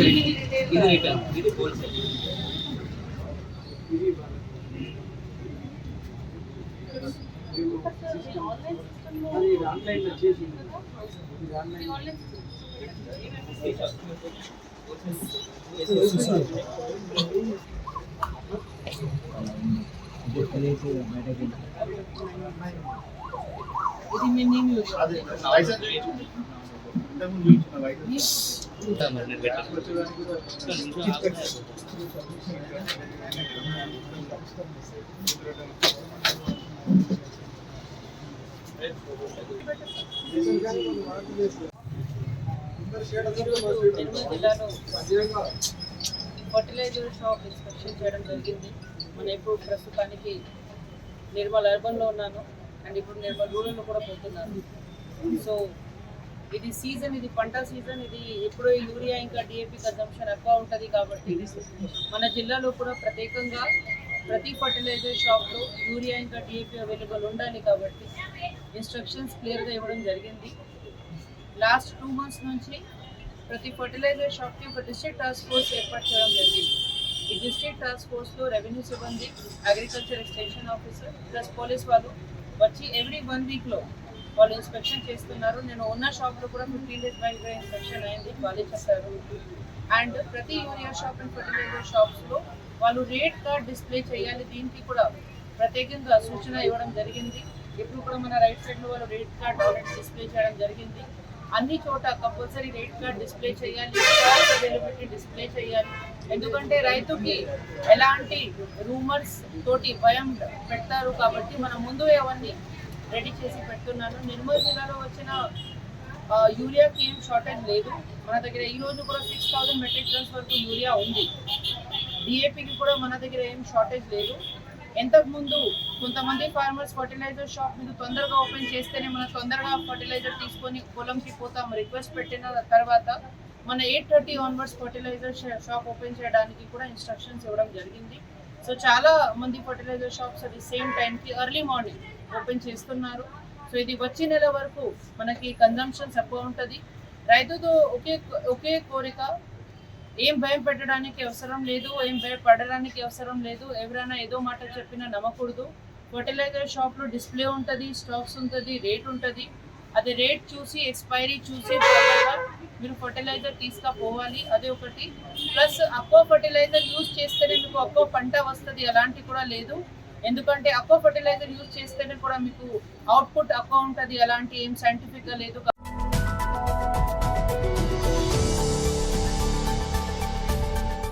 ఇది రిటైల్, ఇది wholesale. Fertiliser shop inspection చేయడం జరిగింది. మనం ఇప్పుడు ప్రస్తుతానికి నిర్మల్ అర్బన్లో ఉన్నాను అండ్ ఇప్పుడు నిర్మల్ రూరల్లో కూడా పోతున్నాను. సో ఇది సీజన్, ఇది పంట సీజన్. ఇది ఎప్పుడో యూరియా ఇంకా డిఏపి కన్జంప్షన్ ఎక్కువ ఉంటుంది కాబట్టి మన జిల్లాలో కూడా ప్రత్యేకంగా ప్రతి ఫర్టిలైజర్ షాప్లో యూరియా ఇంకా డిఏపి అవైలబుల్ ఉండాలి కాబట్టి ఇన్స్ట్రక్షన్స్ క్లియర్గా ఇవ్వడం జరిగింది. లాస్ట్ 2 months నుంచి ప్రతి ఫర్టిలైజర్ షాప్కి ఒక డిస్ట్రిక్ట్ టాస్క్ ఫోర్స్ ఏర్పాటు చేయడం జరిగింది. ఈ డిస్ట్రిక్ట్ టాస్క్ ఫోర్స్లో రెవెన్యూ సిబ్బంది, agriculture extension officer plus police వాళ్ళు వచ్చి ఎవ్రీ 1 weekలో వాళ్ళు ఇన్స్పెక్షన్ చేస్తున్నారు. నేను ఉన్న షాప్లో కూడా 15 days బై ఇన్స్పెక్షన్ అయింది, వాళ్ళే చెప్పారు. అండ్ ప్రతి యూరియా షాప్ అండ్ ఫర్టిలైజర్ షాప్స్లో వాళ్ళు రేట్ కార్డ్ డిస్ప్లే చేయాలి. దీనికి కూడా ప్రత్యేకంగా సూచన ఇవ్వడం జరిగింది. ఇప్పుడు కూడా మన రైట్ సైడ్లో వాళ్ళు రేట్ కార్డ్ ఆల్రెడీ డిస్ప్లే చేయడం జరిగింది. అన్ని చోట కంపల్సరీ రేట్ కార్డ్ డిస్ప్లే చేయాలి, స్టాక్ అవైలబిలిటీ డిస్ప్లే చేయాలి. ఎందుకంటే రైతుకి ఎలాంటి రూమర్స్ తోటి భయం పెడతారు కాబట్టి మనం ముందు అవన్నీ రెడీ చేసి పెడుతున్నాను. నిర్మల్ జిల్లాలో వచ్చిన యూరియాకి ఏం షార్టేజ్ లేదు. మన దగ్గర ఈరోజు కూడా 6000 మెట్రిక్ టన్స్ వరకు యూరియా ఉంది. డిఏపికి కూడా మన దగ్గర ఏం షార్టేజ్ లేదు. ఇంతకుముందు కొంతమంది ఫార్మర్స్ ఫర్టిలైజర్ షాప్ మీద తొందరగా ఓపెన్ చేస్తేనే మనం తొందరగా ఫర్టిలైజర్ తీసుకొని పొలంకి పోతాం రిక్వెస్ట్ పెట్టిన తర్వాత మన 8:30 onwards ఫర్టిలైజర్ షాప్ ఓపెన్ చేయడానికి కూడా ఇన్స్ట్రక్షన్స్ ఇవ్వడం జరిగింది. సో చాలా మంది ఫర్టిలైజర్ షాప్స్ అది సేమ్ టైంకి ఎర్లీ మార్నింగ్ ఓపెన్ చేస్తున్నారు. సో ఇది వచ్చే నెల వరకు మనకి కన్జంప్షన్ ఎక్కువ ఉంటుంది. రైతుతో ఒకే కోరిక, ఏం భయం పెట్టడానికి అవసరం లేదు, ఏం భయపడడానికి అవసరం లేదు. ఎవరైనా ఏదో మాట చెప్పినా నమ్మకూడదు. ఫర్టిలైజర్ షాప్లో డిస్ప్లే ఉంటుంది, స్టాక్స్ ఉంటుంది, రేట్ ఉంటుంది. అది రేట్ చూసి ఎక్స్పైరీ చూసి మీరు ఫర్టిలైజర్ తీసుకుపోవాలి. అదే ఒకటి. ప్లస్ అక్వా ఫర్టిలైజర్ యూజ్ చేస్తేనే మీకు అక్వా పంట వస్తుంది, అలాంటి కూడా లేదు. ఎందుకంటే అక్వా ఫర్టిలైజర్ యూజ్ చేస్తేనే కూడా మీకు అవుట్పుట్ అక్వా ఉంటుంది, అలాంటి ఏం సైంటిఫిక్గా లేదు.